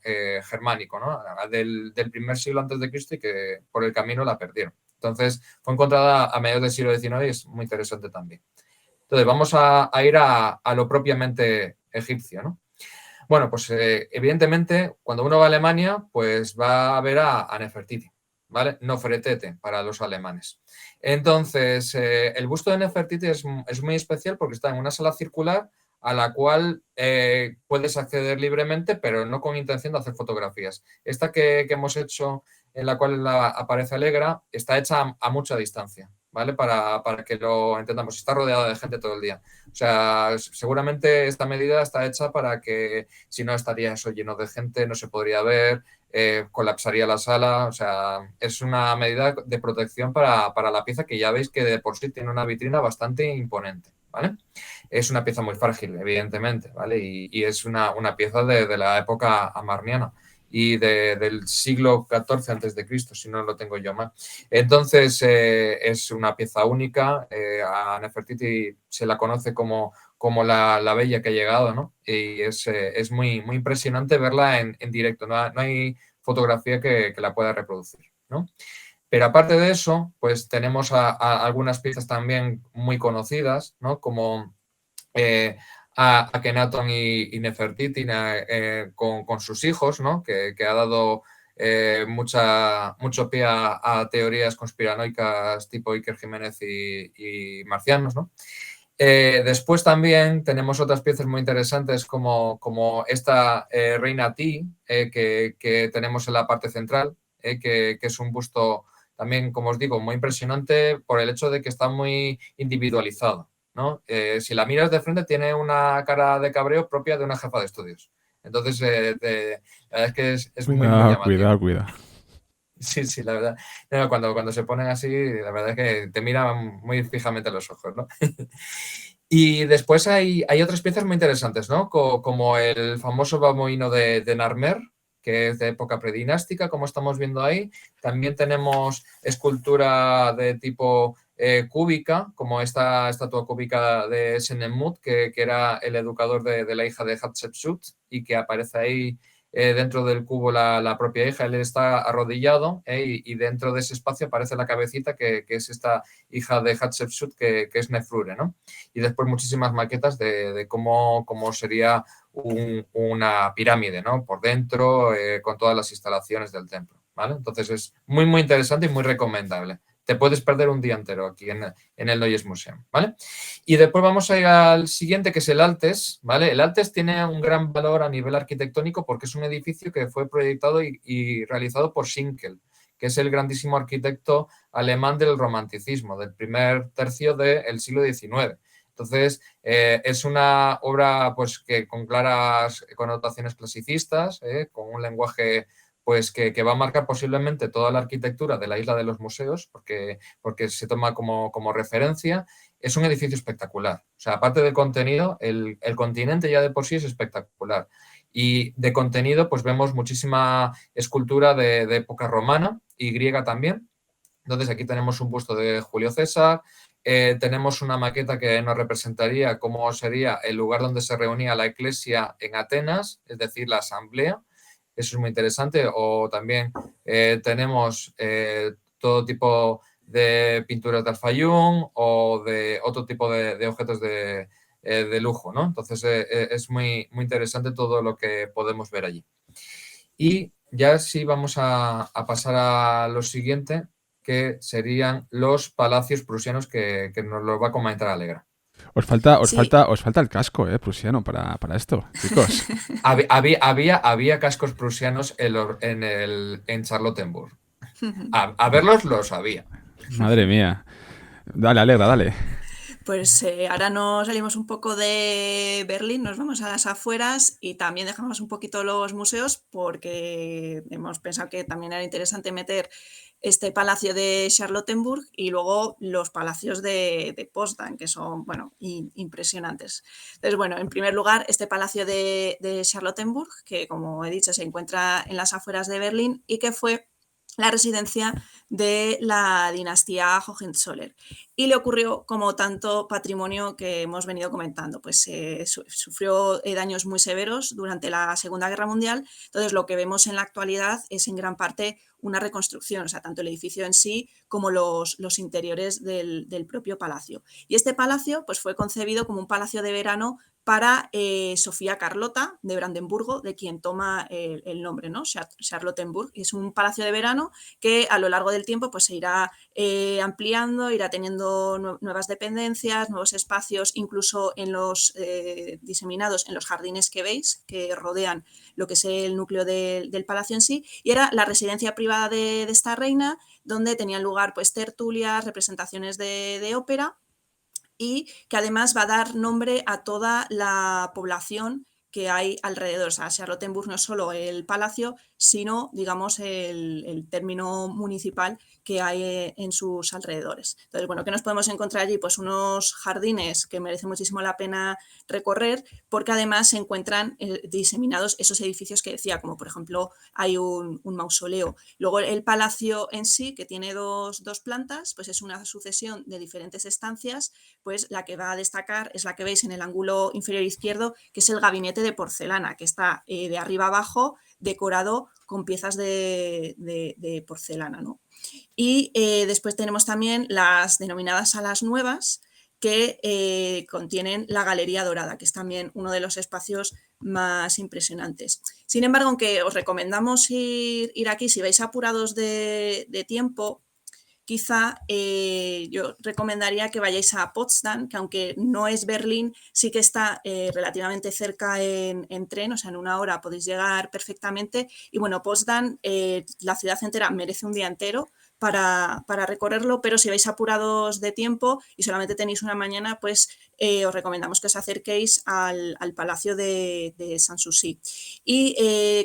germánico, ¿no? Del primer siglo antes de Cristo, y que por el camino la perdieron. Entonces fue encontrada a mediados del siglo XIX y es muy interesante también. Entonces, vamos a ir a lo propiamente egipcio, ¿no? Bueno, pues evidentemente, cuando uno va a Alemania, pues va a ver a Nefertiti, ¿vale? Nofertete para los alemanes. Entonces, el busto de Nefertiti es muy especial porque está en una sala circular a la cual puedes acceder libremente, pero no con intención de hacer fotografías. Esta que hemos hecho, en la cual aparece Alegra, está hecha a mucha distancia, ¿vale? Para que lo entendamos. Está rodeada de gente todo el día. O sea, seguramente esta medida está hecha para que si no estaría eso lleno de gente, no se podría ver, colapsaría la sala. O sea, es una medida de protección para la pieza que ya veis que de por sí tiene una vitrina bastante imponente, ¿vale? Es una pieza muy frágil, evidentemente, ¿vale? Y es una pieza de la época amarniana y del siglo XIV antes de Cristo, si no lo tengo yo mal. Entonces, es una pieza única. A Nefertiti se la conoce como la bella que ha llegado, ¿no? Y es muy, muy impresionante verla en directo. No hay fotografía que la pueda reproducir, ¿no? Pero aparte de eso, pues tenemos a algunas piezas también muy conocidas, ¿no? Como a Akenatón y Nefertiti con sus hijos, ¿no? Que ha dado mucho pie a teorías conspiranoicas tipo Iker Jiménez y marcianos, ¿no? Después también tenemos otras piezas muy interesantes como esta Reina Ti, que tenemos en la parte central, que es un busto también, como os digo, muy impresionante por el hecho de que está muy individualizado, ¿no? Si la miras de frente tiene una cara de cabreo propia de una jefa de estudios. Entonces, la verdad es que es muy, muy llamativo. Cuidado. Sí, sí, la verdad. No, cuando se ponen así, la verdad es que te miran muy fijamente a los ojos, ¿no? Y después hay otras piezas muy interesantes, ¿no? Como el famoso babuino de Narmer, que es de época predinástica, como estamos viendo ahí. También tenemos escultura de tipo cúbica, como esta estatua cúbica de Senemut, que era el educador de la hija de Hatshepsut y que aparece ahí dentro del cubo la propia hija. Él está arrodillado y dentro de ese espacio aparece la cabecita que es esta hija de Hatshepsut, que es Nefrure, ¿no? Y después muchísimas maquetas de cómo sería una pirámide, ¿no? Por dentro, con todas las instalaciones del templo, ¿vale? Entonces es muy, muy interesante y muy recomendable. Te puedes perder un día entero aquí en el Neues Museum, ¿vale? Y después vamos a ir al siguiente, que es el Altes, ¿vale? El Altes tiene un gran valor a nivel arquitectónico porque es un edificio que fue proyectado y realizado por Schinkel, que es el grandísimo arquitecto alemán del romanticismo, del primer tercio del siglo XIX. Entonces, es una obra pues, que con claras connotaciones clasicistas, con un lenguaje pues, que va a marcar posiblemente toda la arquitectura de la Isla de los Museos, porque se toma como referencia. Es un edificio espectacular. O sea, aparte del contenido, el continente ya de por sí es espectacular. Y de contenido, pues vemos muchísima escultura de época romana y griega también. Entonces, aquí tenemos un busto de Julio César, tenemos una maqueta que nos representaría cómo sería el lugar donde se reunía la iglesia en Atenas, es decir, la asamblea. Eso es muy interesante. O también tenemos todo tipo de pinturas de Al-Fayum o de otro tipo de objetos de lujo, ¿no? Entonces, es muy, muy interesante todo lo que podemos ver allí. Y ya sí vamos a pasar a lo siguiente, que serían los palacios prusianos que nos lo va a comentar Alegra. Os falta Sí. el casco, prusiano para esto, chicos. Había cascos prusianos en Charlottenburg. A verlos los había. Madre mía. Dale, Alegra, dale. Pues ahora nos salimos un poco de Berlín, nos vamos a las afueras y también dejamos un poquito los museos porque hemos pensado que también era interesante meter este palacio de Charlottenburg y luego los palacios de Potsdam, que son, bueno, impresionantes. Entonces, bueno, en primer lugar, este palacio de Charlottenburg, que como he dicho, se encuentra en las afueras de Berlín y que fue la residencia de la dinastía Hohenzollern. Y le ocurrió como tanto patrimonio que hemos venido comentando, pues sufrió daños muy severos durante la Segunda Guerra Mundial. Entonces lo que vemos en la actualidad es en gran parte una reconstrucción, o sea, tanto el edificio en sí como los interiores del propio palacio. Y este palacio pues, fue concebido como un palacio de verano para Sofía Carlota de Brandenburgo, de quien toma el nombre, ¿no? Charlottenburg. Es un palacio de verano que a lo largo del tiempo pues, se irá ampliando, irá teniendo nuevas dependencias, nuevos espacios, incluso en los diseminados en los jardines que veis, que rodean lo que es el núcleo del palacio en sí, y era la residencia privada de esta reina, donde tenían lugar pues, tertulias, representaciones de ópera, y que además va a dar nombre a toda la población que hay alrededor. O sea, Charlottenburg no es solo el palacio, sino, digamos, el término municipal que hay en sus alrededores. Entonces, bueno, ¿qué nos podemos encontrar allí? Pues unos jardines que merece muchísimo la pena recorrer, porque además se encuentran diseminados esos edificios que decía, como por ejemplo hay un mausoleo. Luego el palacio en sí, que tiene dos plantas, pues es una sucesión de diferentes estancias, pues la que va a destacar es la que veis en el ángulo inferior izquierdo, que es el gabinete de porcelana, que está de arriba abajo decorado con piezas de porcelana, ¿no? Y después tenemos también las denominadas salas nuevas, que contienen la Galería Dorada, que es también uno de los espacios más impresionantes. Sin embargo, aunque os recomendamos ir aquí, si vais apurados de tiempo, quizá yo recomendaría que vayáis a Potsdam, que aunque no es Berlín, sí que está relativamente cerca en tren, o sea, en 1 hora podéis llegar perfectamente. Y bueno, Potsdam, la ciudad entera merece un día entero para recorrerlo, pero si vais apurados de tiempo y solamente tenéis una mañana, pues os recomendamos que os acerquéis al Palacio de Sanssouci. ¿Y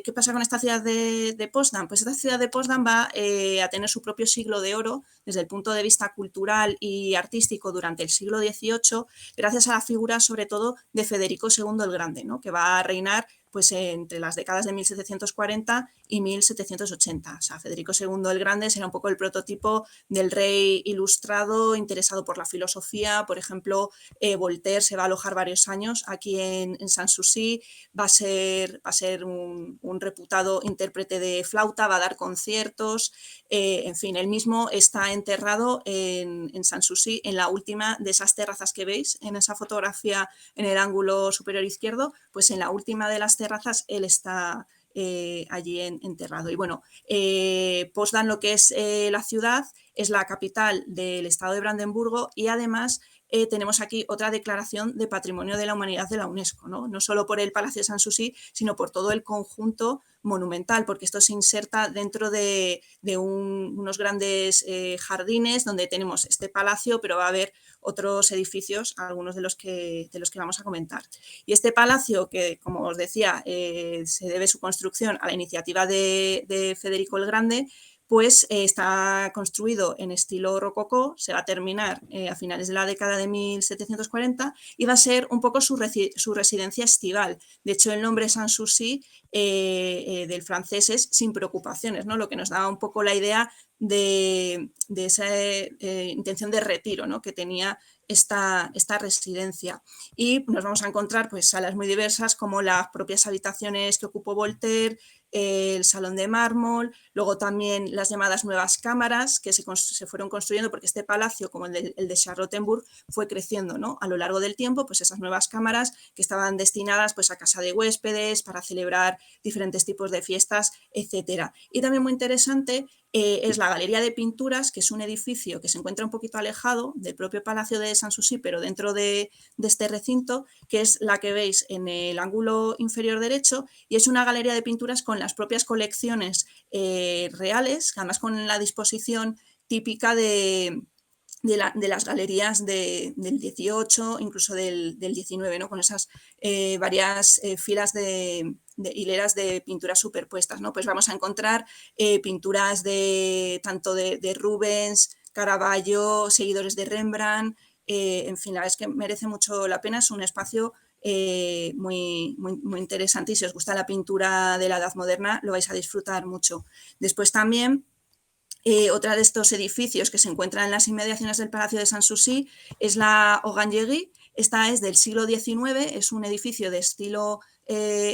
qué pasa con esta ciudad de Potsdam? Pues esta ciudad de Potsdam va a tener su propio siglo de oro desde el punto de vista cultural y artístico durante el siglo XVIII, gracias a la figura sobre todo de Federico II el Grande, ¿no? Que va a reinar pues entre las décadas de 1740 y 1780. O sea, Federico II el Grande será un poco el prototipo del rey ilustrado, interesado por la filosofía. Por ejemplo, Voltaire se va a alojar varios años aquí en Sanssouci, va a ser un reputado intérprete de flauta, va a dar conciertos, en fin, él mismo está enterrado en Sanssouci, en la última de esas terrazas que veis en esa fotografía en el ángulo superior izquierdo, pues en la última de las terrazas él está allí enterrado. Y bueno, Potsdam, lo que es la ciudad, es la capital del estado de Brandenburgo, y además tenemos aquí otra declaración de Patrimonio de la Humanidad de la UNESCO, ¿no? No solo por el Palacio de Sanssouci, sino por todo el conjunto monumental, porque esto se inserta dentro de unos grandes jardines donde tenemos este palacio, pero va a haber otros edificios, algunos de los que vamos a comentar. Y este palacio, que como os decía, se debe su construcción a la iniciativa de Federico el Grande, pues está construido en estilo rococó, se va a terminar a finales de la década de 1740 y va a ser un poco su residencia estival. De hecho, el nombre Sanssouci del francés es sin preocupaciones, ¿no? Lo que nos da un poco la idea de esa intención de retiro, ¿no? Que tenía esta residencia. Y nos vamos a encontrar pues, salas muy diversas, como las propias habitaciones que ocupó Voltaire, el salón de mármol, luego también las llamadas nuevas cámaras que se fueron construyendo, porque este palacio, como el de Charlottenburg, fue creciendo, ¿no? A lo largo del tiempo, pues esas nuevas cámaras que estaban destinadas pues, a casa de huéspedes, para celebrar diferentes tipos de fiestas, etcétera. Y también muy interesante es la Galería de Pinturas, que es un edificio que se encuentra un poquito alejado del propio Palacio de Sanssouci, pero dentro de este recinto, que es la que veis en el ángulo inferior derecho, y es una galería de pinturas con las propias colecciones reales, además con la disposición típica de las galerías del 18, incluso del 19, ¿no? Con esas varias filas de hileras de pinturas superpuestas, ¿no? Pues vamos a encontrar pinturas tanto de Rubens, Caravaggio, seguidores de Rembrandt, en fin, la verdad es que merece mucho la pena, es un espacio muy interesante, y si os gusta la pintura de la Edad Moderna lo vais a disfrutar mucho. Después también Otra de estos edificios que se encuentran en las inmediaciones del Palacio de Sanssouci es la Orangerie. Esta es del siglo XIX, es un edificio de estilo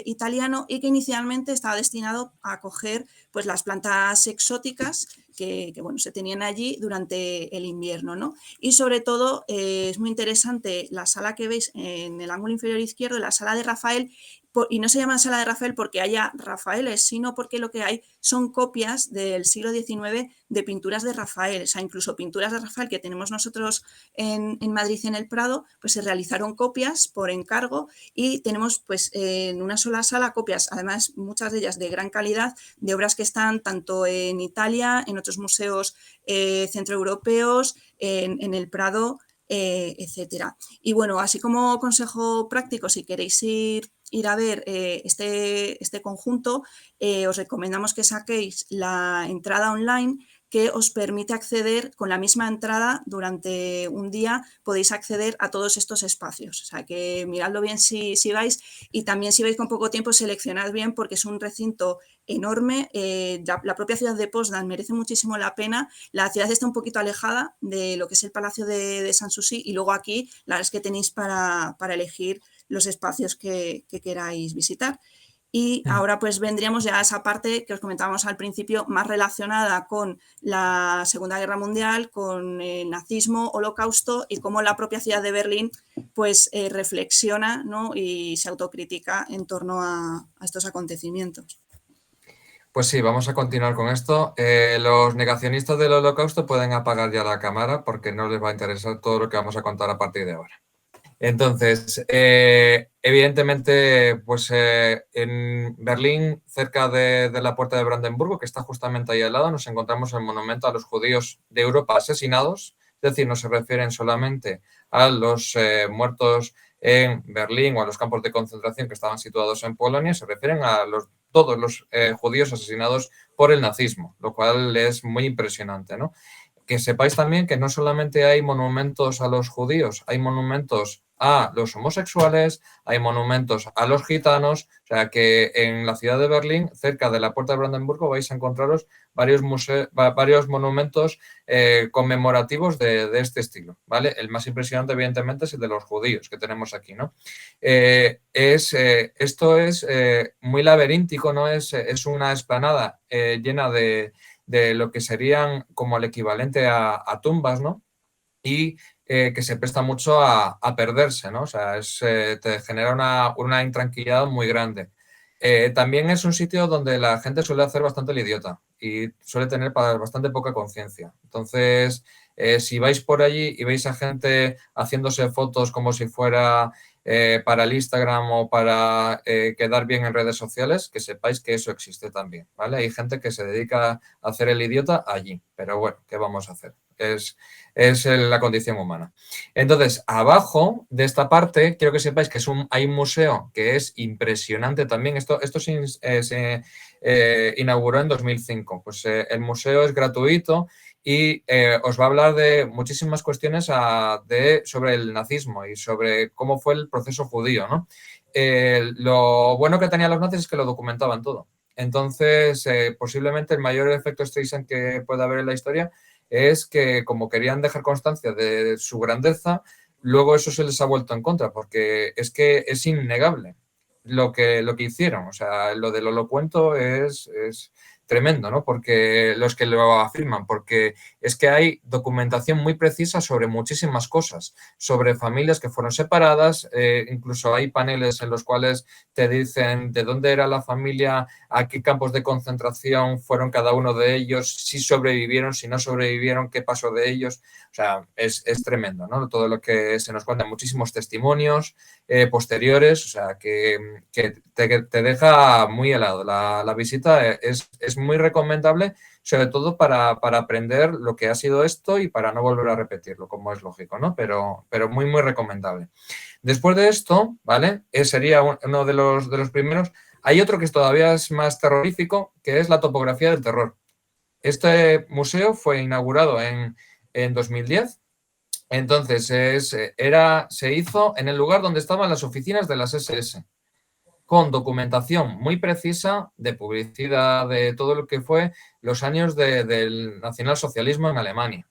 italiano y que inicialmente estaba destinado a acoger pues, las plantas exóticas que bueno, se tenían allí durante el invierno, ¿no? Y sobre todo es muy interesante la sala que veis en el ángulo inferior izquierdo, la sala de Rafael, y no se llama sala de Rafael porque haya Rafaeles, sino porque lo que hay son copias del siglo XIX de pinturas de Rafael, o sea, incluso pinturas de Rafael que tenemos nosotros en Madrid, en el Prado, pues se realizaron copias por encargo y tenemos pues en una sola sala copias, además muchas de ellas de gran calidad, de obras que están tanto en Italia, en otros museos centroeuropeos, en el Prado, etcétera. Y bueno, así como consejo práctico, si queréis ir a ver este conjunto, os recomendamos que saquéis la entrada online que os permite acceder con la misma entrada durante un día, podéis acceder a todos estos espacios. O sea que miradlo bien si vais, y también si vais con poco tiempo seleccionad bien porque es un recinto enorme. La propia ciudad de Potsdam merece muchísimo la pena. La ciudad está un poquito alejada de lo que es el Palacio de Sanssouci y luego aquí la verdad es que tenéis para elegir los espacios que queráis visitar. Y ahora pues vendríamos ya a esa parte que os comentábamos al principio, más relacionada con la Segunda Guerra Mundial, con el nazismo, holocausto y cómo la propia ciudad de Berlín pues reflexiona, ¿no? Y se autocritica en torno a estos acontecimientos. Pues sí, vamos a continuar con esto. Los negacionistas del Holocausto pueden apagar ya la cámara porque no les va a interesar todo lo que vamos a contar a partir de ahora. Entonces, evidentemente, pues en Berlín, cerca de la Puerta de Brandenburgo, que está justamente ahí al lado, nos encontramos el monumento a los judíos de Europa asesinados. Es decir, no se refieren solamente a los muertos en Berlín o a los campos de concentración que estaban situados en Polonia, se refieren a todos los judíos asesinados por el nazismo, lo cual es muy impresionante, ¿no? Que sepáis también que no solamente hay monumentos a los judíos, hay monumentos a los homosexuales, hay monumentos a los gitanos, o sea que en la ciudad de Berlín, cerca de la Puerta de Brandenburgo, vais a encontraros varios monumentos conmemorativos de este estilo, ¿vale? El más impresionante, evidentemente, es el de los judíos que tenemos aquí, ¿no? Esto es muy laberíntico, ¿no? Es una explanada llena de lo que serían como el equivalente a tumbas, ¿no? Y que se presta mucho a perderse, ¿no? O sea, te genera una intranquilidad muy grande. También es un sitio donde la gente suele hacer bastante el idiota y suele tener bastante poca conciencia. Entonces, si vais por allí y veis a gente haciéndose fotos como si fuera para el Instagram o para quedar bien en redes sociales, que sepáis que eso existe también, ¿vale? Hay gente que se dedica a hacer el idiota allí, pero bueno, ¿qué vamos a hacer? Es la condición humana. Entonces, abajo de esta parte, quiero que sepáis que hay un museo que es impresionante también. Esto se inauguró en 2005. Pues el museo es gratuito y os va a hablar de muchísimas cuestiones sobre el nazismo y sobre cómo fue el proceso judío, ¿no? Lo bueno que tenían los nazis es que lo documentaban todo. Entonces, posiblemente el mayor efecto Streisand que pueda haber en la historia es que, como querían dejar constancia de su grandeza, luego eso se les ha vuelto en contra, porque es que es innegable lo que hicieron. O sea, lo del Holocuento es tremendo, ¿no? Porque los que lo afirman, porque es que hay documentación muy precisa sobre muchísimas cosas, sobre familias que fueron separadas, incluso hay paneles en los cuales te dicen de dónde era la familia, a qué campos de concentración fueron cada uno de ellos, si sobrevivieron, si no sobrevivieron, qué pasó de ellos. O sea, es tremendo, ¿no? Todo lo que se nos cuenta, muchísimos testimonios posteriores, o sea, que te deja muy helado. La visita es muy recomendable, sobre todo para aprender lo que ha sido esto y para no volver a repetirlo, como es lógico, ¿no? Pero muy, muy recomendable. Después de esto, ¿vale? Sería uno de los primeros. Hay otro que todavía es más terrorífico, que es la topografía del terror. Este museo fue inaugurado en 2010. Entonces, se hizo en el lugar donde estaban las oficinas de las SS. con documentación muy precisa de publicidad, de todo lo que fue los años del nacionalsocialismo en Alemania.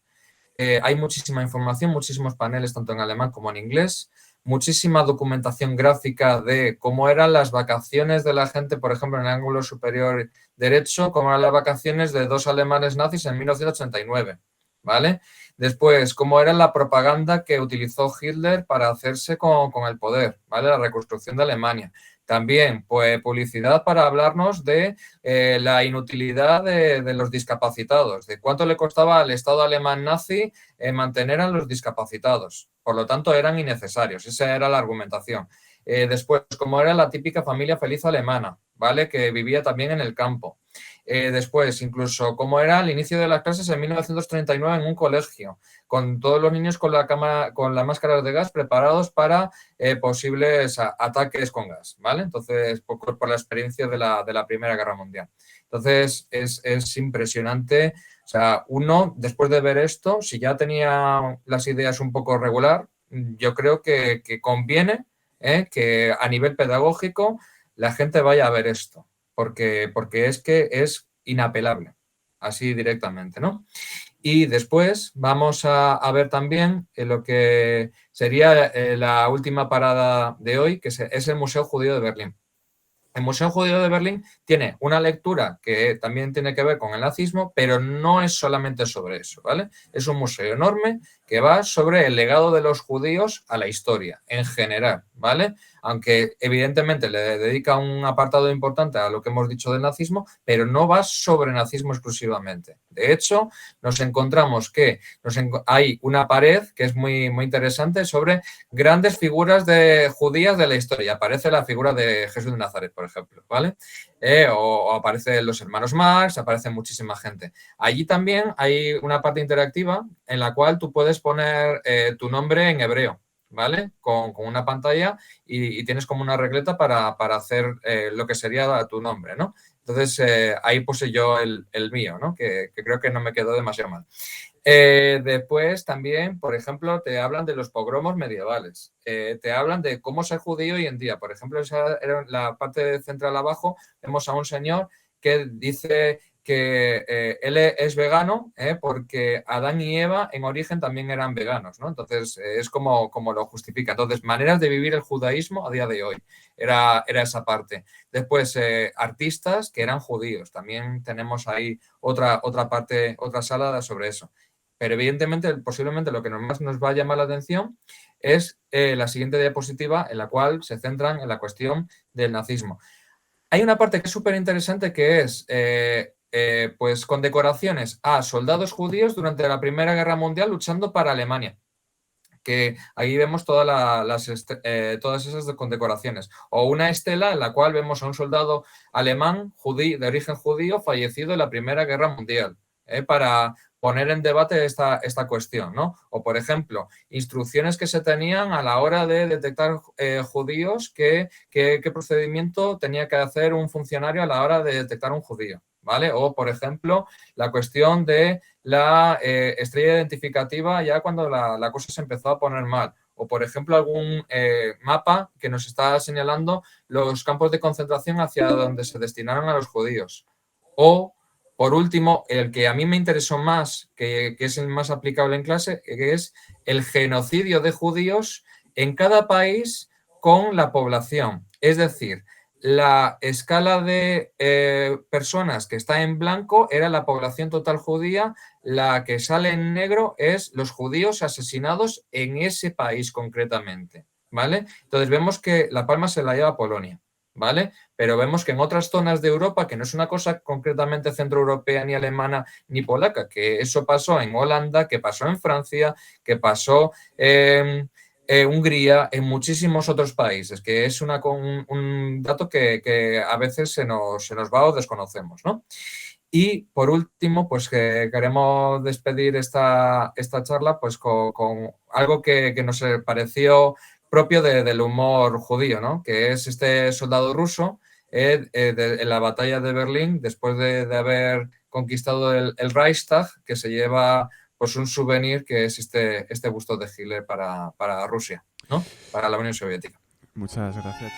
Hay muchísima información, muchísimos paneles tanto en alemán como en inglés, muchísima documentación gráfica de cómo eran las vacaciones de la gente, por ejemplo, en el ángulo superior derecho, cómo eran las vacaciones de 2 alemanes nazis en 1989, ¿vale? Después, cómo era la propaganda que utilizó Hitler para hacerse con el poder, ¿vale? La reconstrucción de Alemania. También, pues, publicidad para hablarnos de la inutilidad de los discapacitados, de cuánto le costaba al Estado alemán nazi mantener a los discapacitados. Por lo tanto, eran innecesarios. Esa era la argumentación. Después, como era la típica familia feliz alemana, ¿vale? Que vivía también en el campo. Después, incluso, cómo era el inicio de las clases en 1939 en un colegio, con todos los niños con las máscaras de gas preparados para posibles ataques con gas, ¿vale? Entonces, por la experiencia de la Primera Guerra Mundial. Entonces, es impresionante. O sea, uno, después de ver esto, si ya tenía las ideas un poco regular, yo creo que conviene que a nivel pedagógico la gente vaya a ver esto, porque es que es inapelable, así directamente, ¿no? Y después vamos a ver también lo que sería la última parada de hoy, que es el Museo Judío de Berlín. El Museo Judío de Berlín tiene una lectura que también tiene que ver con el nazismo, pero no es solamente sobre eso, ¿vale? Es un museo enorme que va sobre el legado de los judíos a la historia, en general, ¿vale? Aunque evidentemente le dedica un apartado importante a lo que hemos dicho del nazismo, pero no va sobre nazismo exclusivamente. De hecho, nos encontramos que hay una pared que es muy, muy interesante sobre grandes figuras judías de la historia. Aparece la figura de Jesús de Nazaret, por ejemplo, ¿vale? O aparecen los hermanos Marx, aparece muchísima gente. Allí también hay una parte interactiva en la cual tú puedes poner tu nombre en hebreo, ¿vale? Con una pantalla y tienes como una regleta para hacer lo que sería tu nombre, ¿no? Entonces, ahí puse yo el mío, ¿no? Que creo que no me quedó demasiado mal. Después también, por ejemplo, te hablan de los pogromos medievales, te hablan de cómo ser judío hoy en día. Por ejemplo, esa era la parte central abajo, vemos a un señor que dice que él es vegano porque Adán y Eva en origen también eran veganos, ¿no? Entonces, es como lo justifica. Entonces, maneras de vivir el judaísmo a día de hoy, era esa parte. Después, artistas que eran judíos, también tenemos ahí otra parte, otra sala sobre eso. Pero evidentemente, posiblemente lo que más nos va a llamar la atención es la siguiente diapositiva en la cual se centran en la cuestión del nazismo. Hay una parte que es súper interesante que es pues condecoraciones a soldados judíos durante la Primera Guerra Mundial luchando para Alemania. Que ahí vemos todas esas condecoraciones. O una estela en la cual vemos a un soldado alemán de origen judío fallecido en la Primera Guerra Mundial, para poner en debate esta cuestión, ¿no? O, por ejemplo, instrucciones que se tenían a la hora de detectar judíos, qué procedimiento tenía que hacer un funcionario a la hora de detectar un judío, ¿vale? O, por ejemplo, la cuestión de la estrella identificativa ya cuando la cosa se empezó a poner mal. O, por ejemplo, algún mapa que nos está señalando los campos de concentración hacia donde se destinaron a los judíos. O, por último, el que a mí me interesó más, que es el más aplicable en clase, que es el genocidio de judíos en cada país con la población. Es decir, la escala de personas que está en blanco era la población total judía, la que sale en negro es los judíos asesinados en ese país concretamente, ¿vale? Entonces vemos que la palma se la lleva Polonia, ¿vale? Pero vemos que en otras zonas de Europa, que no es una cosa concretamente centroeuropea, ni alemana, ni polaca, que eso pasó en Holanda, que pasó en Francia, que pasó en Hungría, en muchísimos otros países, que es un dato que a veces se nos va o desconocemos, ¿no? Y por último, pues que queremos despedir esta charla pues con algo que nos pareció propio del humor judío, ¿no? Que es este soldado ruso en la batalla de Berlín, después de haber conquistado el Reichstag, que se lleva pues un souvenir que es este busto de Hitler para Rusia, ¿no? Para la Unión Soviética. Muchas gracias.